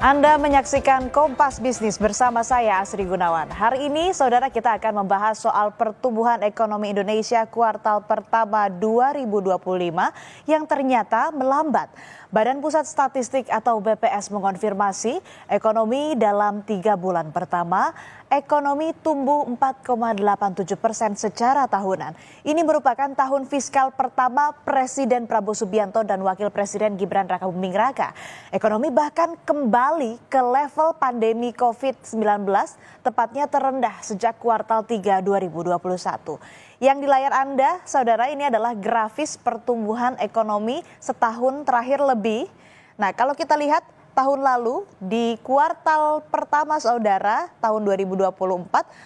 Anda menyaksikan Kompas Bisnis bersama saya Asri Gunawan. Hari ini saudara kita akan membahas soal pertumbuhan ekonomi Indonesia kuartal pertama 2025 yang ternyata melambat. Badan Pusat Statistik atau BPS mengonfirmasi ekonomi dalam 3 bulan pertama ekonomi tumbuh 4,87% secara tahunan. Ini merupakan tahun fiskal pertama Presiden Prabowo Subianto dan Wakil Presiden Gibran Rakabuming Raka. Ekonomi bahkan kembali ke level pandemi COVID-19, tepatnya terendah sejak kuartal 3 2021. Yang di layar Anda, saudara, ini adalah grafis pertumbuhan ekonomi setahun terakhir lebih. Nah, kalau kita lihat tahun lalu di kuartal pertama saudara tahun 2024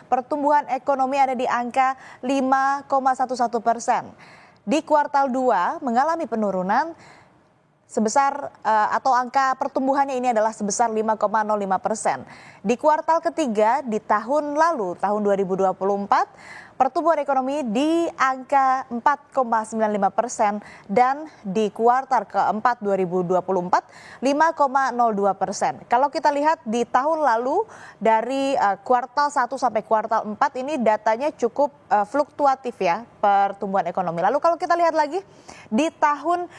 pertumbuhan ekonomi ada di angka 5,11%. Di kuartal 2 mengalami penurunan sebesar atau angka pertumbuhannya ini adalah sebesar 5,05%. Di kuartal ketiga di tahun lalu tahun 2024 pertumbuhan ekonomi di angka 4,95% dan di kuartal keempat 2024 5,02%. Kalau kita lihat di tahun lalu dari kuartal 1 sampai kuartal 4 ini datanya cukup fluktuatif ya pertumbuhan ekonomi. Lalu kalau kita lihat lagi di tahun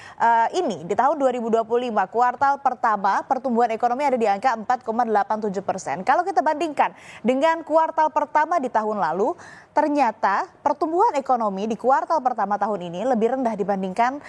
ini di tahun 2025 kuartal pertama pertumbuhan ekonomi ada di angka 4,87%. Kalau kita bandingkan dengan kuartal pertama di tahun lalu, ternyata pertumbuhan ekonomi di kuartal pertama tahun ini lebih rendah dibandingkan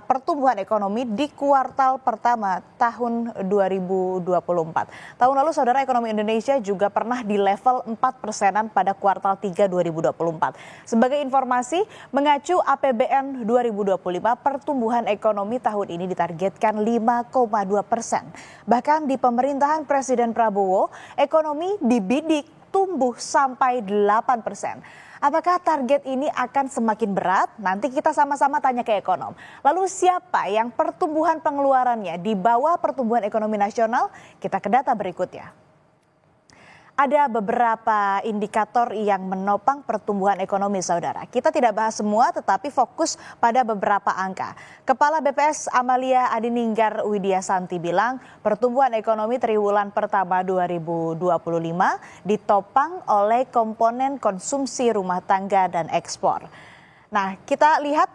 pertumbuhan ekonomi di kuartal pertama tahun 2024. Tahun lalu saudara ekonomi Indonesia juga pernah di level 4%-an pada kuartal 3 2024. Sebagai informasi, mengacu APBN 2025, pertumbuhan ekonomi tahun ini ditargetkan 5,2%. Bahkan di pemerintahan Presiden Prabowo, ekonomi dibidik tumbuh sampai 8%. Apakah target ini akan semakin berat? Nanti kita sama-sama tanya ke ekonom. Lalu siapa yang pertumbuhan pengeluarannya di bawah pertumbuhan ekonomi nasional? Kita ke data berikutnya. Ada beberapa indikator yang menopang pertumbuhan ekonomi saudara. Kita tidak bahas semua tetapi fokus pada beberapa angka. Kepala BPS Amalia Adininggar Widya Santi bilang pertumbuhan ekonomi triwulan pertama 2025 ditopang oleh komponen konsumsi rumah tangga dan ekspor. Nah, kita lihat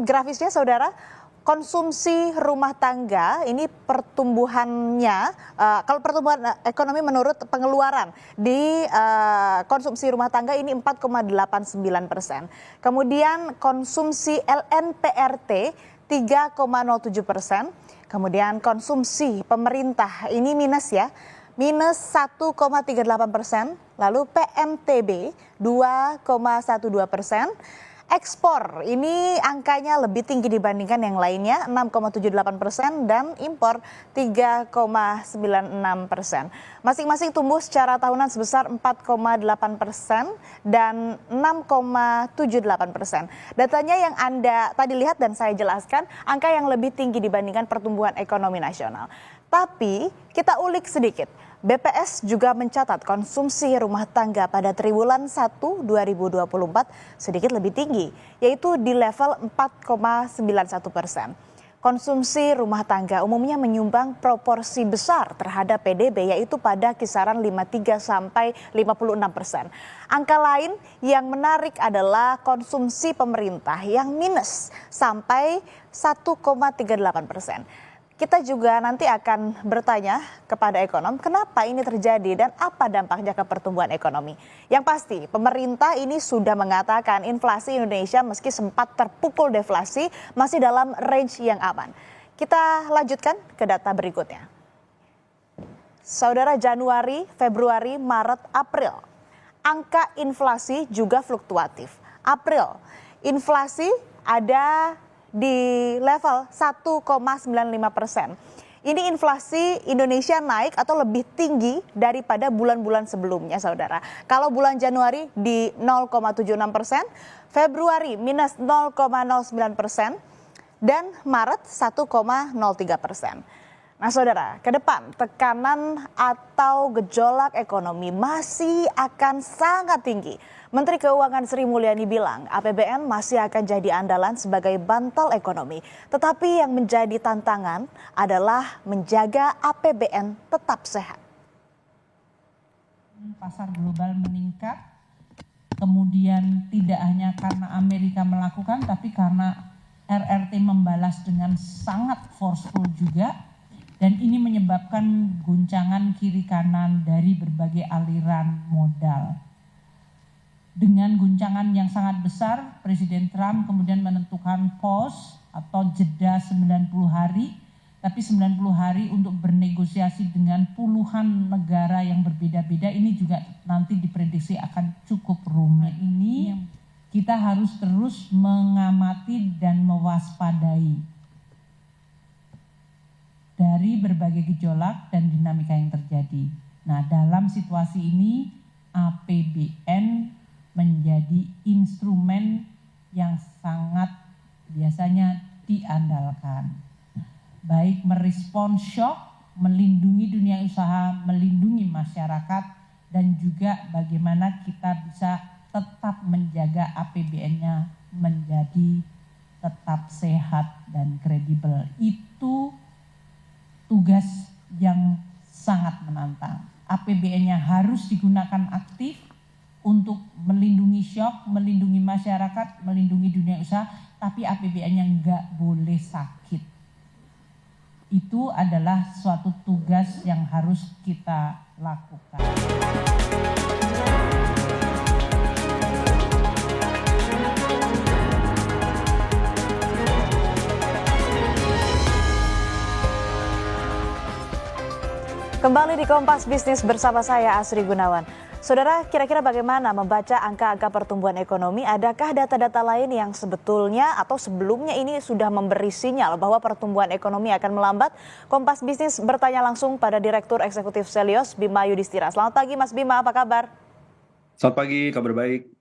grafisnya saudara. Konsumsi rumah tangga ini pertumbuhannya, kalau pertumbuhan ekonomi menurut pengeluaran di konsumsi rumah tangga ini 4,89%. Kemudian konsumsi LNPRT 3,07%. Kemudian konsumsi pemerintah ini minus ya, minus 1,38%. Lalu PMTB 2,12%. Ekspor ini angkanya lebih tinggi dibandingkan yang lainnya 6,78% dan impor 3,96%. Masing-masing tumbuh secara tahunan sebesar 4,8% dan 6,78%. Datanya yang Anda tadi lihat dan saya jelaskan angka yang lebih tinggi dibandingkan pertumbuhan ekonomi nasional. Tapi kita ulik sedikit. BPS juga mencatat konsumsi rumah tangga pada triwulan 1 2024 sedikit lebih tinggi, yaitu di level 4,91%. Konsumsi rumah tangga umumnya menyumbang proporsi besar terhadap PDB, yaitu pada kisaran 53 sampai 56%. Angka lain yang menarik adalah konsumsi pemerintah yang minus sampai 1,38%. Kita juga nanti akan bertanya kepada ekonom kenapa ini terjadi dan apa dampaknya ke pertumbuhan ekonomi. Yang pasti pemerintah ini sudah mengatakan inflasi Indonesia meski sempat terpukul deflasi masih dalam range yang aman. Kita lanjutkan ke data berikutnya. Saudara, Januari, Februari, Maret, April. Angka inflasi juga fluktuatif. April, inflasi ada di level 1,95%. Ini inflasi Indonesia naik atau lebih tinggi daripada bulan-bulan sebelumnya saudara. Kalau bulan Januari di 0,76%, Februari minus 0,09%, dan Maret 1,03%. Nah, saudara, ke depan tekanan atau gejolak ekonomi masih akan sangat tinggi. Menteri Keuangan Sri Mulyani bilang APBN masih akan jadi andalan sebagai bantal ekonomi. Tetapi yang menjadi tantangan adalah menjaga APBN tetap sehat. Pasar global meningkat, kemudian tidak hanya karena Amerika melakukan, tapi karena RRT membalas dengan sangat forceful juga. Dan ini menyebabkan guncangan kiri kanan dari berbagai aliran modal. Dengan guncangan yang sangat besar, Presiden Trump kemudian menentukan pause atau jeda 90 hari. Tapi 90 hari untuk bernegosiasi dengan puluhan negara yang berbeda-beda ini juga nanti diprediksi akan cukup rumit. Ini kita harus terus mengamati dan mewaspadai dari berbagai gejolak dan dinamika yang terjadi. Nah, dalam situasi ini APBN menjadi instrumen yang sangat biasanya diandalkan. Baik merespon shock, melindungi dunia usaha, melindungi masyarakat, dan juga bagaimana kita bisa tetap menjaga APBN-nya menjadi tetap sehat dan kredibel. Itu tugas yang sangat menantang. APBN-nya harus digunakan aktif untuk melindungi shock, melindungi masyarakat, melindungi dunia usaha, tapi APBN-nya nggak boleh sakit. Itu adalah suatu tugas yang harus kita lakukan. Kembali di Kompas Bisnis bersama saya Asri Gunawan. Saudara, kira-kira bagaimana membaca angka-angka pertumbuhan ekonomi? Adakah data-data lain yang sebetulnya atau sebelumnya ini sudah memberi sinyal bahwa pertumbuhan ekonomi akan melambat? Kompas Bisnis bertanya langsung pada Direktur Eksekutif Selyos, Bima Yudhistira. Selamat pagi Mas Bima, apa kabar? Selamat pagi, kabar baik.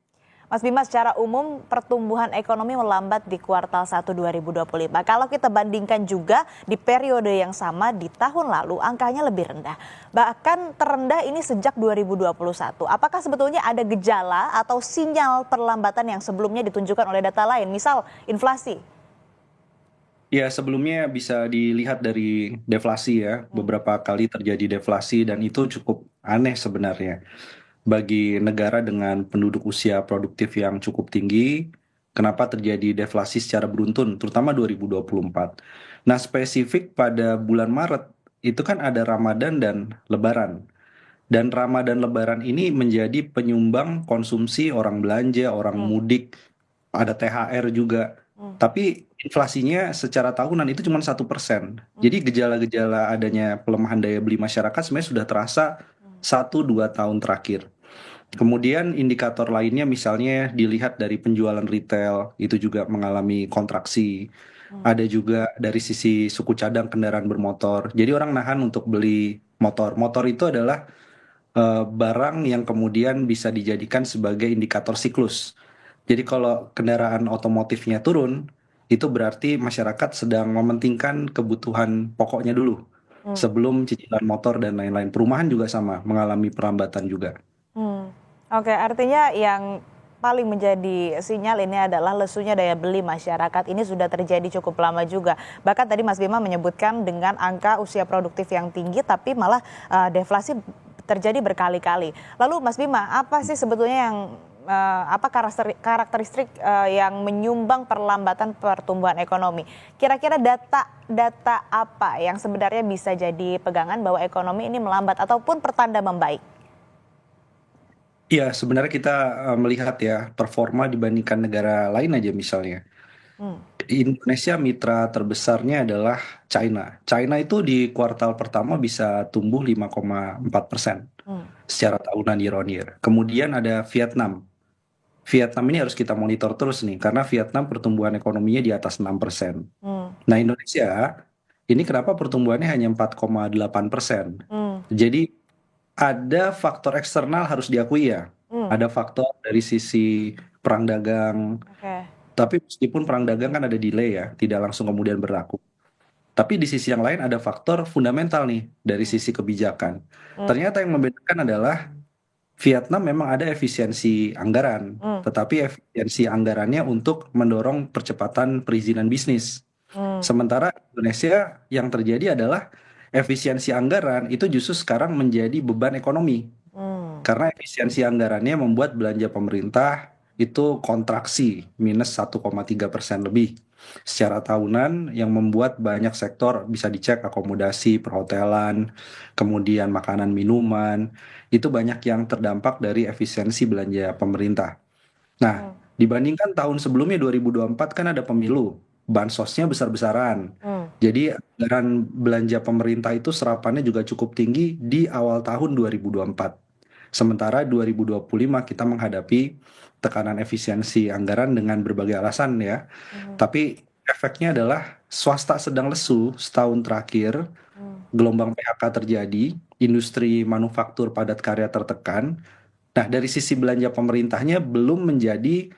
Mas Bima, secara umum pertumbuhan ekonomi melambat di kuartal 1 2025. Kalau kita bandingkan juga di periode yang sama di tahun lalu, angkanya lebih rendah. Bahkan terendah ini sejak 2021. Apakah sebetulnya ada gejala atau sinyal perlambatan yang sebelumnya ditunjukkan oleh data lain, misal inflasi? Ya, sebelumnya bisa dilihat dari deflasi ya. Beberapa kali terjadi deflasi dan itu cukup aneh sebenarnya. Bagi negara dengan penduduk usia produktif yang cukup tinggi, kenapa terjadi deflasi secara beruntun, terutama 2024. Nah, spesifik pada bulan Maret, itu kan ada Ramadan dan Lebaran. Dan Ramadan Lebaran ini menjadi penyumbang konsumsi orang belanja, orang mudik, ada THR juga. Tapi inflasinya secara tahunan itu cuma 1%. Jadi gejala-gejala adanya pelemahan daya beli masyarakat sebenarnya sudah terasa 1-2 tahun terakhir. Kemudian indikator lainnya misalnya dilihat dari penjualan retail, itu juga mengalami kontraksi. Ada juga dari sisi suku cadang kendaraan bermotor. Jadi orang nahan untuk beli motor. Motor itu adalah barang yang kemudian bisa dijadikan sebagai indikator siklus. Jadi kalau kendaraan otomotifnya turun, itu berarti masyarakat sedang mementingkan kebutuhan pokoknya dulu. Sebelum cicilan motor dan lain-lain. Perumahan juga sama, mengalami perlambatan juga. Oke, artinya yang paling menjadi sinyal ini adalah lesunya daya beli masyarakat. Ini sudah terjadi cukup lama juga. Bahkan tadi Mas Bima menyebutkan dengan angka usia produktif yang tinggi, tapi malah deflasi terjadi berkali-kali. Lalu Mas Bima, apa sih sebetulnya yang apa karakteristik yang menyumbang perlambatan pertumbuhan ekonomi? Kira-kira data apa yang sebenarnya bisa jadi pegangan bahwa ekonomi ini melambat ataupun pertanda membaik? Iya, sebenarnya kita melihat ya performa dibandingkan negara lain aja misalnya. Indonesia mitra terbesarnya adalah China. China itu di kuartal pertama bisa tumbuh 5,4% secara tahunan year on year. Kemudian ada Vietnam. Vietnam ini harus kita monitor terus nih, karena Vietnam pertumbuhan ekonominya di atas 6%. Nah, Indonesia ini kenapa pertumbuhannya hanya 4,8%? Jadi ada faktor eksternal harus diakui ya. Ada faktor dari sisi perang dagang. Oke. Tapi meskipun perang dagang kan ada delay ya, tidak langsung kemudian berlaku. Tapi di sisi yang lain ada faktor fundamental nih dari sisi kebijakan. Hmm. Ternyata yang membedakan adalah Vietnam memang ada efisiensi anggaran, Hmm. tetapi efisiensi anggarannya untuk mendorong percepatan perizinan bisnis. Hmm. Sementara Indonesia yang terjadi adalah efisiensi anggaran itu justru sekarang menjadi beban ekonomi. Hmm. Karena efisiensi anggarannya membuat belanja pemerintah itu kontraksi minus 1,3% lebih secara tahunan yang membuat banyak sektor bisa dicek akomodasi, perhotelan, kemudian makanan minuman, itu banyak yang terdampak dari efisiensi belanja pemerintah. Nah, Hmm. dibandingkan tahun sebelumnya 2024 kan ada pemilu, bansosnya besar-besaran. Hmm. Jadi anggaran belanja pemerintah itu serapannya juga cukup tinggi di awal tahun 2024. Sementara 2025 kita menghadapi tekanan efisiensi anggaran dengan berbagai alasan ya. Hmm. Tapi efeknya adalah swasta sedang lesu setahun terakhir, Hmm. gelombang PHK terjadi, industri manufaktur padat karya tertekan. Nah, dari sisi belanja pemerintahnya belum menjadi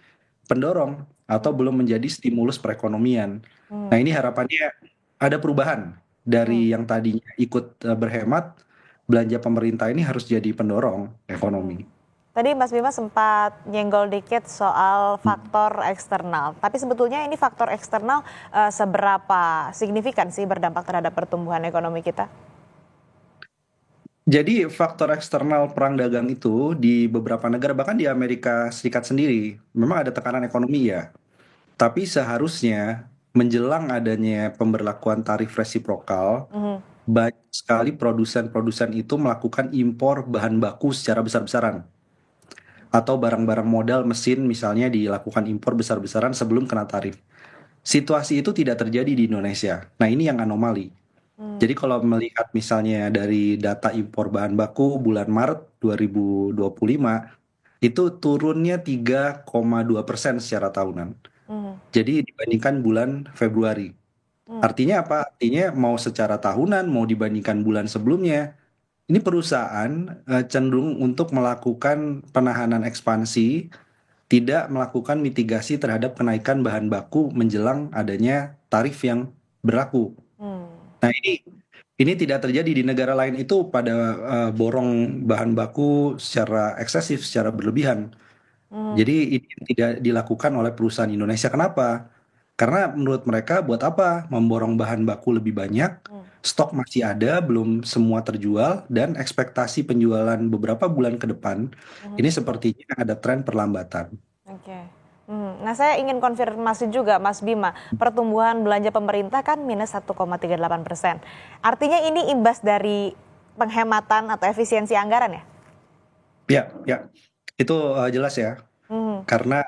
pendorong atau Hmm. belum menjadi stimulus perekonomian. Nah, Hmm. ini harapannya ada perubahan Hmm. dari yang tadinya ikut berhemat, belanja pemerintah ini harus jadi pendorong Hmm. ekonomi. Tadi Mas Bima sempat nyenggol dikit soal faktor eksternal. Tapi sebetulnya ini faktor eksternal seberapa signifikan sih berdampak terhadap pertumbuhan ekonomi kita? Jadi faktor eksternal perang dagang itu di beberapa negara, bahkan di Amerika Serikat sendiri, memang ada tekanan ekonomi ya. Tapi seharusnya menjelang adanya pemberlakuan tarif resiprokal, Mhm. banyak sekali produsen-produsen itu melakukan impor bahan baku secara besar-besaran. Atau barang-barang modal mesin misalnya dilakukan impor besar-besaran sebelum kena tarif. Situasi itu tidak terjadi di Indonesia. Nah, ini yang anomali. Hmm. Jadi kalau melihat misalnya dari data impor bahan baku bulan Maret 2025, itu turunnya 3,2% secara tahunan. Mhm. Jadi dibandingkan bulan Februari. Hmm. Artinya apa? Artinya mau secara tahunan, mau dibandingkan bulan sebelumnya, ini perusahaan cenderung untuk melakukan penahanan ekspansi, tidak melakukan mitigasi terhadap kenaikan bahan baku menjelang adanya tarif yang berlaku. Hmm. Nah, ini tidak terjadi di negara lain itu pada borong bahan baku secara eksesif, secara berlebihan. Mhm. Jadi ini tidak dilakukan oleh perusahaan Indonesia. Kenapa? Karena menurut mereka buat apa memborong bahan baku lebih banyak, Hmm. stok masih ada, belum semua terjual, dan ekspektasi penjualan beberapa bulan ke depan, Mhm. ini sepertinya ada tren perlambatan. Oke. Nah, saya ingin konfirmasi juga, Mas Bima. Pertumbuhan belanja pemerintah kan minus 1,38%. Artinya ini imbas dari penghematan atau efisiensi anggaran ya? Ya, ya, itu jelas ya. Mhm. Karena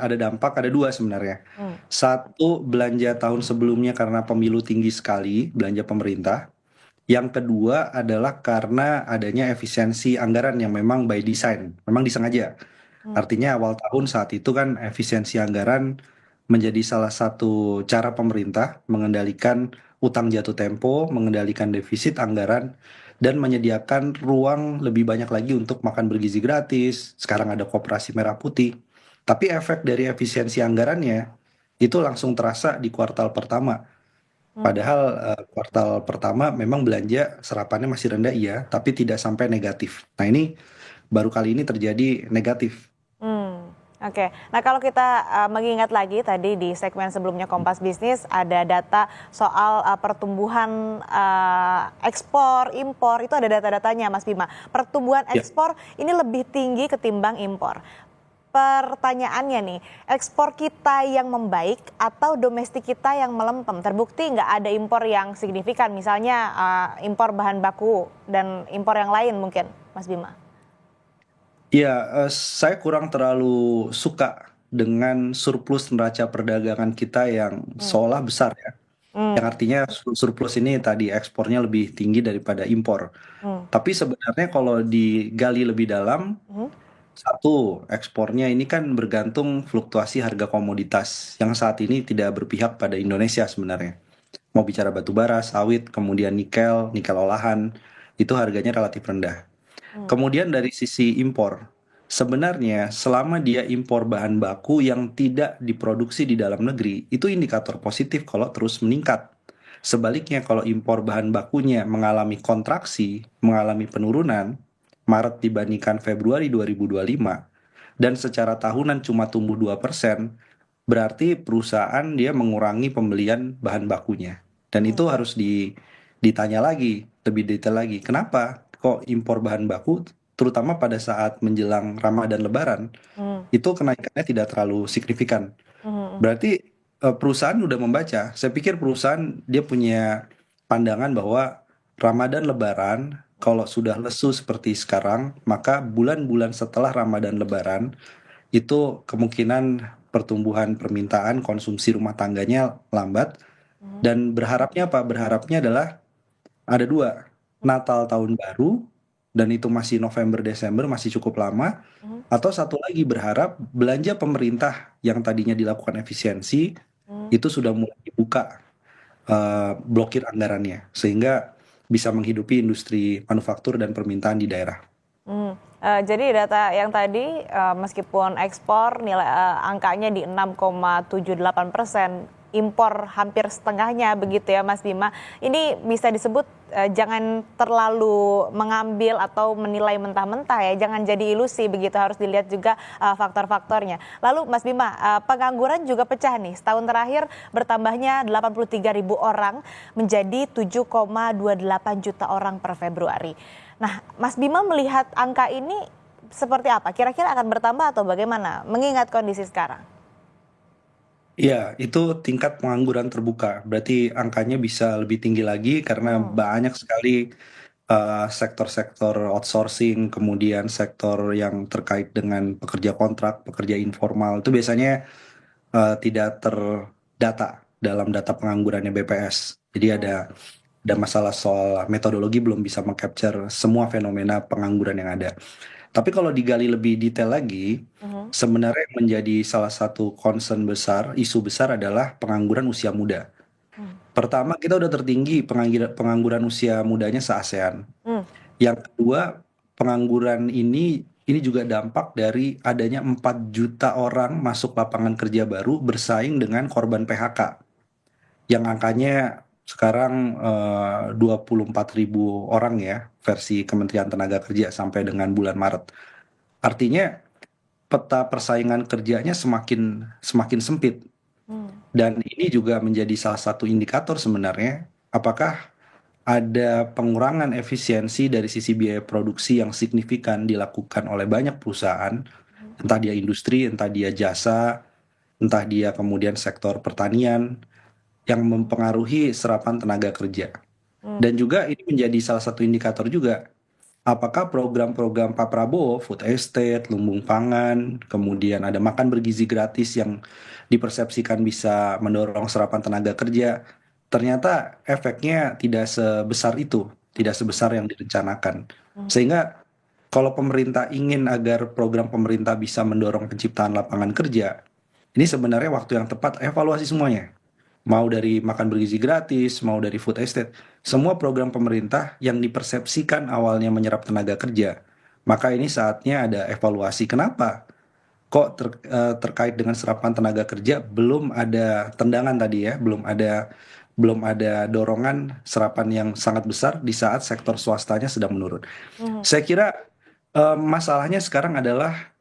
ada dampak, ada dua sebenarnya. Hmm. Satu, belanja tahun sebelumnya karena pemilu tinggi sekali, belanja pemerintah. Yang kedua adalah karena adanya efisiensi anggaran yang memang by design, memang disengaja. Hmm. Artinya awal tahun saat itu kan efisiensi anggaran menjadi salah satu cara pemerintah mengendalikan utang jatuh tempo, mengendalikan defisit anggaran, dan menyediakan ruang lebih banyak lagi untuk makan bergizi gratis. Sekarang ada Koperasi Merah Putih. Tapi efek dari efisiensi anggarannya itu langsung terasa di kuartal pertama. Hmm. Padahal kuartal pertama memang belanja serapannya masih rendah iya, tapi tidak sampai negatif. Nah, ini baru kali ini terjadi negatif. Oke. Nah, kalau kita mengingat lagi tadi di segmen sebelumnya Kompas Bisnis ada data soal pertumbuhan ekspor, impor, itu ada data-datanya Mas Bima. Pertumbuhan Ya. ekspor ini lebih tinggi ketimbang impor. Pertanyaannya nih, ekspor kita yang membaik atau domestik kita yang melempem? Terbukti nggak ada impor yang signifikan, misalnya impor bahan baku dan impor yang lain mungkin, Mas Bima? Iya, saya kurang terlalu suka dengan surplus neraca perdagangan kita yang Hmm. seolah besar ya. Yang Hmm. artinya surplus ini tadi ekspornya lebih tinggi daripada impor. Hmm. Tapi sebenarnya kalau digali lebih dalam, Hmm. satu, ekspornya ini kan bergantung fluktuasi harga komoditas yang saat ini tidak berpihak pada Indonesia sebenarnya. Mau bicara batu bara, sawit, kemudian nikel, nikel olahan, itu harganya relatif rendah. Hmm. Kemudian dari sisi impor, sebenarnya selama dia impor bahan baku yang tidak diproduksi di dalam negeri, itu indikator positif kalau terus meningkat. Sebaliknya kalau impor bahan bakunya mengalami kontraksi, mengalami penurunan, Maret dibandingkan Februari 2025, dan secara tahunan cuma tumbuh 2%, berarti perusahaan dia mengurangi pembelian bahan bakunya. Dan itu harus ditanya lagi, lebih detail lagi. Kenapa kok impor bahan baku, terutama pada saat menjelang Ramadan Lebaran, Hmm. itu kenaikannya tidak terlalu signifikan. Hmm. Berarti perusahaan udah membaca. Saya pikir perusahaan dia punya pandangan bahwa Ramadan Lebaran kalau sudah lesu seperti sekarang, maka bulan-bulan setelah Ramadan Lebaran itu kemungkinan pertumbuhan permintaan konsumsi rumah tangganya lambat. Dan berharapnya apa? Berharapnya adalah ada dua, Natal tahun baru, dan itu masih November Desember, masih cukup lama. Hmm. Atau satu lagi berharap belanja pemerintah yang tadinya dilakukan efisiensi Hmm. itu sudah mulai dibuka blokir anggarannya sehingga bisa menghidupi industri manufaktur dan permintaan di daerah. Jadi data yang tadi meskipun ekspor nilai angkanya di 6,78%, impor hampir setengahnya begitu ya Mas Bima. Ini bisa disebut jangan terlalu mengambil atau menilai mentah-mentah ya, jangan jadi ilusi begitu, harus dilihat juga faktor-faktornya. Lalu Mas Bima, pengangguran juga pecah nih, setahun terakhir bertambahnya 83.000 orang menjadi 7,28 juta orang per Februari. Nah, Mas Bima melihat angka ini seperti apa? Kira-kira akan bertambah atau bagaimana? Mengingat kondisi sekarang. Ya, itu tingkat pengangguran terbuka. Berarti angkanya bisa lebih tinggi lagi karena banyak sekali sektor-sektor outsourcing, kemudian sektor yang terkait dengan pekerja kontrak, pekerja informal. Itu biasanya tidak terdata dalam data penganggurannya BPS. Jadi ada masalah soal metodologi belum bisa mengcapture semua fenomena pengangguran yang ada. Tapi kalau digali lebih detail lagi, sebenarnya yang menjadi salah satu concern besar, isu besar adalah pengangguran usia muda. Pertama, kita udah tertinggi pengangguran usia mudanya se-ASEAN. Hmm. Yang kedua, pengangguran ini juga dampak dari adanya 4 juta orang masuk lapangan kerja baru bersaing dengan korban PHK. Yang angkanya sekarang 24.000 orang ya, versi Kementerian Tenaga Kerja sampai dengan bulan Maret. Artinya peta persaingan kerjanya semakin sempit. Dan ini juga menjadi salah satu indikator sebenarnya apakah ada pengurangan efisiensi dari sisi biaya produksi yang signifikan dilakukan oleh banyak perusahaan, entah dia industri, entah dia jasa, entah dia kemudian sektor pertanian, yang mempengaruhi serapan tenaga kerja. Dan juga ini menjadi salah satu indikator juga, apakah program-program Pak Prabowo, food estate, lumbung pangan, kemudian ada makan bergizi gratis yang dipersepsikan bisa mendorong serapan tenaga kerja, ternyata efeknya tidak sebesar itu, tidak sebesar yang direncanakan. Sehingga kalau pemerintah ingin agar program pemerintah bisa mendorong penciptaan lapangan kerja, ini sebenarnya waktu yang tepat evaluasi semuanya. Mau dari makan bergizi gratis, mau dari food estate, semua program pemerintah yang dipersepsikan awalnya menyerap tenaga kerja, maka ini saatnya ada evaluasi. Kenapa? Kok terkait dengan serapan tenaga kerja belum ada tendangan tadi ya, belum ada dorongan serapan yang sangat besar di saat sektor swastanya sedang menurun. Saya kira masalahnya sekarang adalah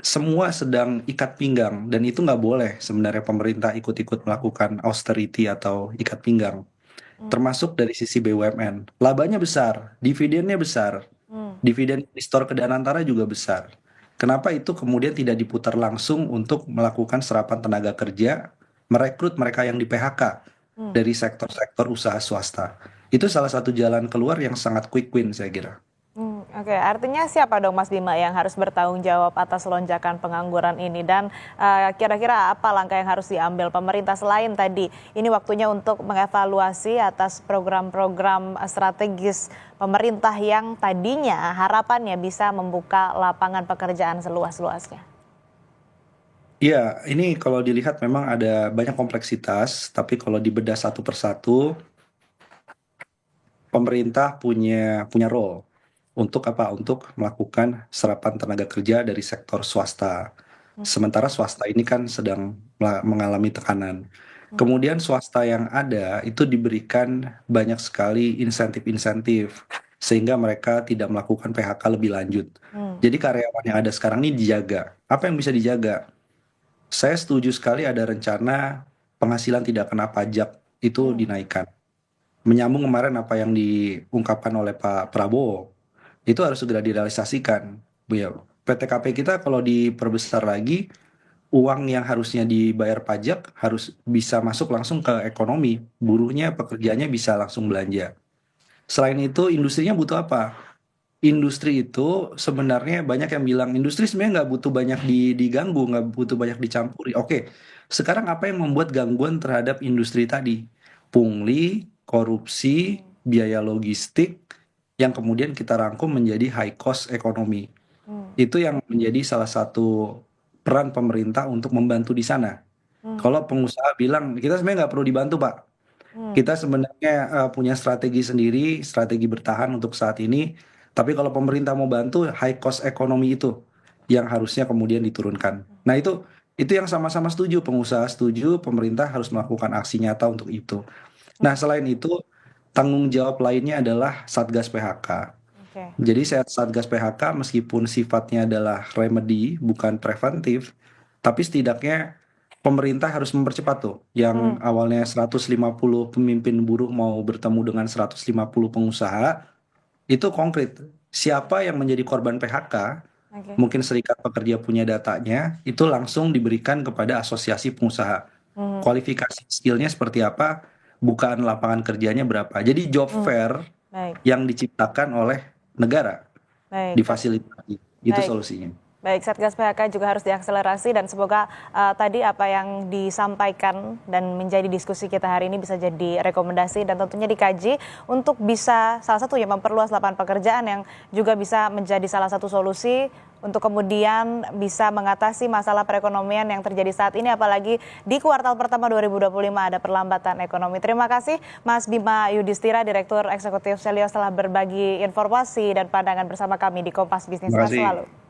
semua sedang ikat pinggang dan itu nggak boleh sebenarnya pemerintah ikut-ikut melakukan austerity atau ikat pinggang. Termasuk dari sisi BUMN. Labanya besar, dividennya besar, dividen store ke Danantara juga besar. Kenapa itu kemudian tidak diputar langsung untuk melakukan serapan tenaga kerja, merekrut mereka yang di PHK dari sektor-sektor usaha swasta. Itu salah satu jalan keluar yang sangat quick win saya kira. Oke, artinya siapa dong Mas Bima yang harus bertanggung jawab atas lonjakan pengangguran ini, dan kira-kira apa langkah yang harus diambil pemerintah selain tadi ini waktunya untuk mengevaluasi atas program-program strategis pemerintah yang tadinya harapannya bisa membuka lapangan pekerjaan seluas-luasnya? Iya, ini kalau dilihat memang ada banyak kompleksitas, tapi kalau dibedah satu persatu, pemerintah punya role untuk apa? Untuk melakukan serapan tenaga kerja dari sektor swasta. Sementara swasta ini kan sedang mengalami tekanan. Kemudian swasta yang ada itu diberikan banyak sekali insentif-insentif sehingga mereka tidak melakukan PHK lebih lanjut. Jadi karyawan yang ada sekarang ini dijaga. Apa yang bisa dijaga? Saya setuju sekali ada rencana penghasilan tidak kena pajak itu dinaikkan. Menyambung kemarin apa yang diungkapkan oleh Pak Prabowo, itu harus segera direalisasikan. Ya, PTKP kita kalau diperbesar lagi, uang yang harusnya dibayar pajak harus bisa masuk langsung ke ekonomi. Buruhnya, pekerjaannya bisa langsung belanja. Selain itu, industrinya butuh apa? Industri itu sebenarnya banyak yang bilang industri sebenarnya nggak butuh banyak diganggu, nggak butuh banyak dicampuri. Oke, sekarang apa yang membuat gangguan terhadap industri tadi? Pungli, korupsi, biaya logistik, yang kemudian kita rangkum menjadi high cost ekonomi. Itu yang menjadi salah satu peran pemerintah untuk membantu di sana. Kalau pengusaha bilang kita sebenarnya nggak perlu dibantu, Pak. Kita sebenarnya punya strategi sendiri, strategi bertahan untuk saat ini. Tapi kalau pemerintah mau bantu, high cost ekonomi itu yang harusnya kemudian diturunkan. Nah itu yang sama-sama setuju, pengusaha setuju, pemerintah harus melakukan aksi nyata untuk itu. Nah selain itu, tanggung jawab lainnya adalah Satgas PHK. Oke. Jadi Satgas PHK meskipun sifatnya adalah remedi, bukan preventif, tapi setidaknya pemerintah harus mempercepat tuh. Yang awalnya 150 pemimpin buruh mau bertemu dengan 150 pengusaha, itu konkret. Siapa yang menjadi korban PHK, Oke. mungkin serikat pekerja punya datanya, itu langsung diberikan kepada asosiasi pengusaha. Kualifikasi skillnya seperti apa, bukaan lapangan kerjanya berapa. Jadi job fair Baik, yang diciptakan oleh negara baik, difasilitasi. Itu baik. solusinya. Baik, Satgas PHK juga harus diakselerasi dan semoga tadi apa yang disampaikan dan menjadi diskusi kita hari ini bisa jadi rekomendasi dan tentunya dikaji untuk bisa salah satunya memperluas lapangan pekerjaan yang juga bisa menjadi salah satu solusi untuk kemudian bisa mengatasi masalah perekonomian yang terjadi saat ini apalagi di kuartal pertama 2025 ada perlambatan ekonomi. Terima kasih Mas Bima Yudhistira, Direktur Eksekutif Selios telah berbagi informasi dan pandangan bersama kami di Kompas Bisnis. Terima Selamat kasih. selalu.